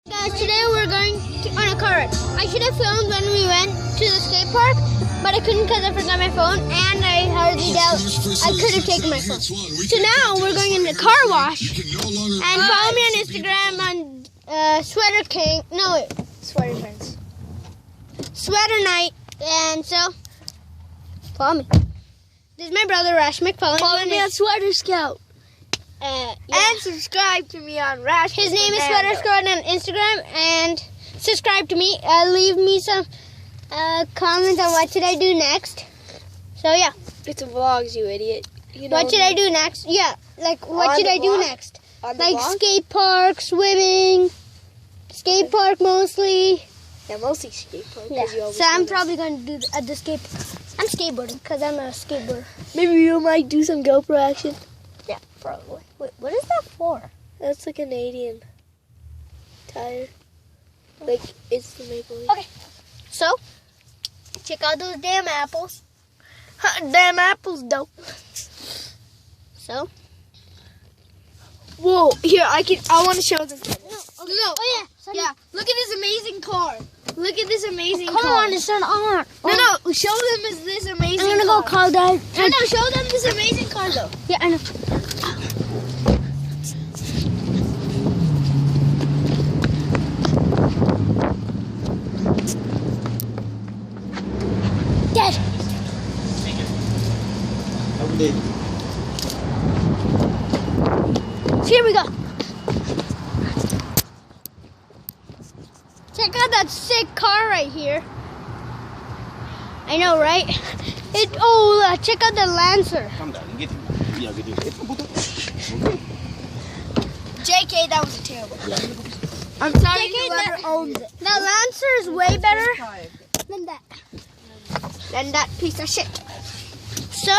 Guys, today we're going on a car ride. I should have filmed when we went to the skate park, but I couldn't because I forgot my phone, and I hardly doubt I could have taken my phone. So now we're going in the car wash, and follow me on Instagram on Sweater King. No, wait, Sweater Friends. Sweater Night, and so follow me. This is my brother Rashmik. Follow me on Sweater Scout. Yeah. And subscribe to me on Rashmik. His name is Sweater Scout on Instagram, and subscribe to me. Leave me some comments on what should I do next. So yeah. It's vlogs, you idiot. You know What should I do next? Yeah, like what On should the I do vlog? next? On the Like vlog? skate park, swimming, skate park mostly. Yeah, mostly skate park. Yeah. 'cause you always So I'm do this. probably going to do at the skate. I'm skateboarding because I'm a skateboarder. Maybe you might do some GoPro action. Yeah, probably. Wait, what is that for? That's a Canadian tire. Like, it's the Maple Leaf. Okay. So, check out those damn apples. Damn apples, dope. So. Whoa, here, I want to show them. No. Oh yeah. Yeah, look at this amazing car. Look at this amazing Come car. on, it's an art. No, show them this amazing I'm gonna car. go call Dad. No, show them this amazing car, though. Yeah, I know. Dad. Here we go. Check out that sick car right here. I know, right? Check out the Lancer. JK, that was terrible. I'm sorry JK, you never owned it. The Lancer is way better than that. And that piece of shit. So,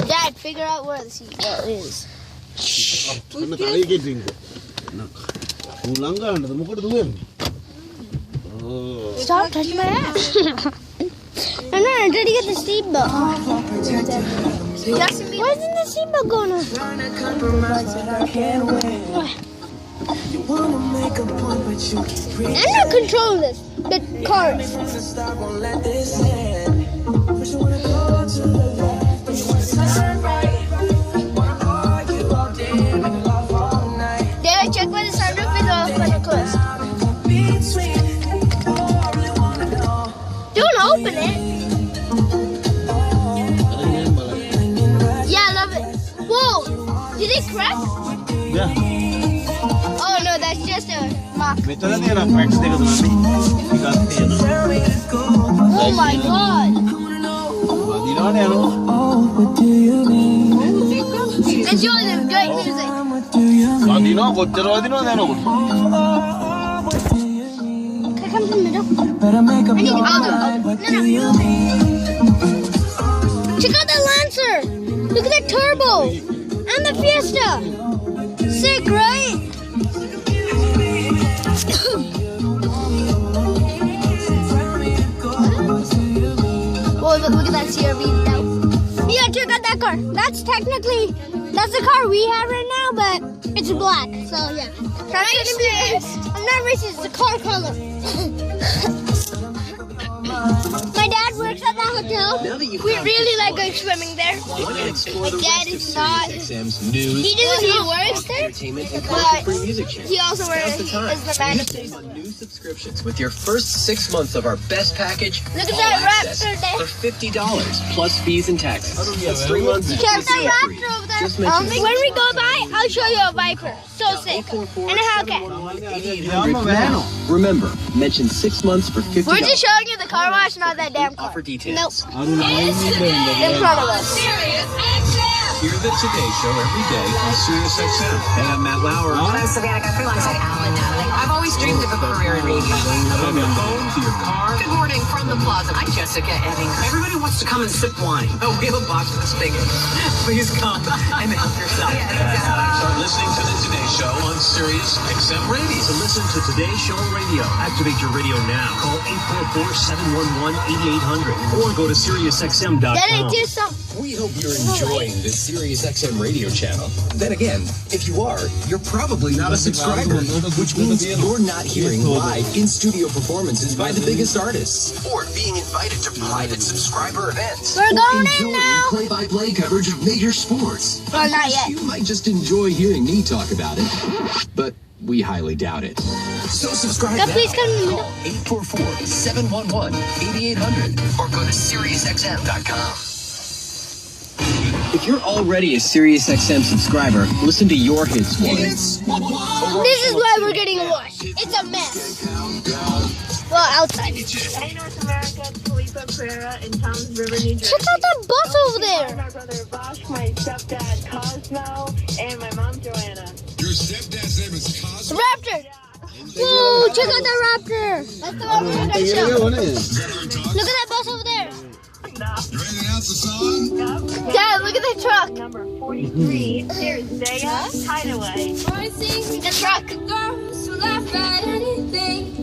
Dad, figure out where the seatbelt is. stop touching my ass. I'm not ready to get the seatbelt. Why isn't the seatbelt going on? I'm not controlling this. The car. Dad, I check where the sunroof is off when it closed. Don't open it. Yeah, I love it. Whoa! Did it crack? Oh no, that's just a mock. Oh my god! Enjoy the great music. Can I come to the middle? I need I'll do it. No. Check out the Lancer. Look at that turbo. And the Fiesta. Sick, right? Whoa, look at that CRV. Yeah, check out that car. That's the car we have right now, but it's black. So yeah. I'm not racist. It's the car color. My dad works at that hotel. We really like going swimming there. My dad is not. He works there, but he also works as the manager. New subscriptions with your first 6 months of our best package. Look at all that access Raptor there. for $50 plus fees and taxes. That's 3 months. Check that Raptor over there. Just mention When we go by, I'll show you a Viper. So sick. And a Hellcat. Remember, mention 6 months for $50. We're just showing you the car wash, not that damn car. Offer details. Nope. In front of us. Hear the Today Show every day on SiriusXM. Hey, I'm Matt Lauer. I'm Savannah Guthrie alongside Alan Natalie. I've always dreamed of a career in radio. From your phone to your car. Good morning from the plaza. I'm Jessica Ettinger. Everybody wants to come and sip wine. Oh, we have a box with a spigot. Please come and help yourself. Start listening to the Today Show on Sirius. Sirius XM Radio. To listen to Today's Show Radio, activate your radio now. Call 844-711-8800 or go to SiriusXM.com. Daddy, do something. We hope you're enjoying this Sirius XM radio channel. Then again, if you are, you're probably not a subscriber, which means you're not hearing live in-studio performances by the biggest artists, or being invited to private subscriber events, We're going in enjoying now. play-by-play coverage of major sports. Oh, not yet. You might just enjoy hearing me talk about it, but we highly doubt it. So subscribe God, now. please come in the middle. Call 844-711-8800 or go to SiriusXM.com. If you're already a SiriusXM subscriber, listen to your hits one. This is why we're getting a wash. It's a mess. Well, outside. Hey, North America, it's Felipe Pereira in Toms River, New Jersey. Check out that bus over there. My brother Bosch, my stepdad Cosmo, and my mom Joanna. Your stepdad's name is Cosmo. Raptor. Whoa, check out that raptor. That's the one we're going to show. Look at that bus over there. You ready to announce the song? Dad, look at the truck. Number 43, there's Zaya Hideaway. The truck. Girls who laugh at anything.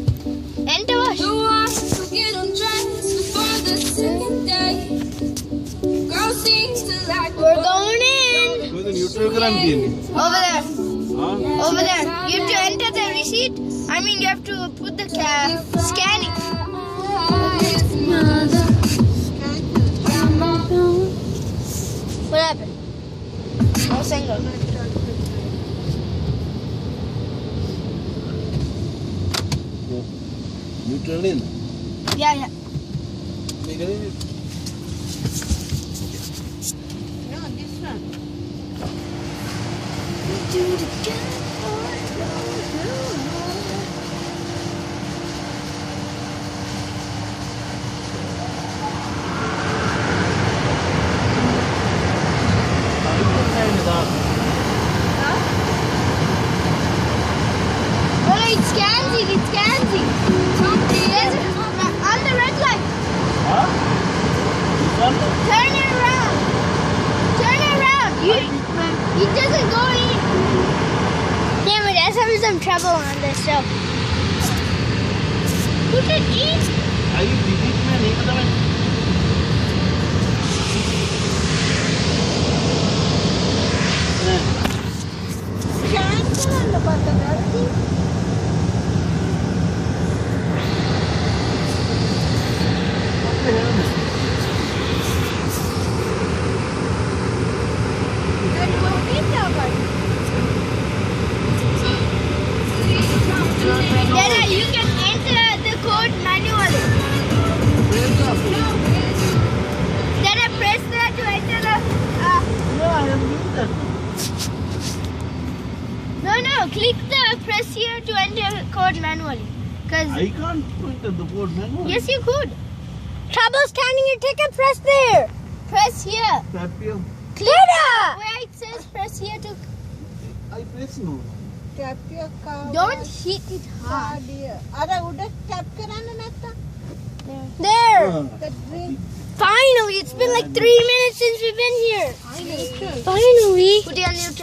And the wash. The ones who get undressed before the second day. Girls seem to like We're going in. Over there. Over there. You have to enter the receipt. I mean, you have to put the scanning. What happened? No single. Neutral in. Yeah, yeah. No, this one. Oh, it's scanning. It's scanning. There's on the red light. Turn it around. Turn it around. It doesn't go in. Damn it, I'm having some trouble on this show. Who did eat? Dada, you can enter the code manually. Dada, press that to enter the. No, click the press here to enter code manually. Cause I can't enter the board manually. yes, you could. Trouble scanning your ticket, press there. Press here. Tap here. Click where it says press here to. I press no. Don't hit it hard. There. Finally, it's been like 3 minutes since we've been here. Finally. Put it on neutral.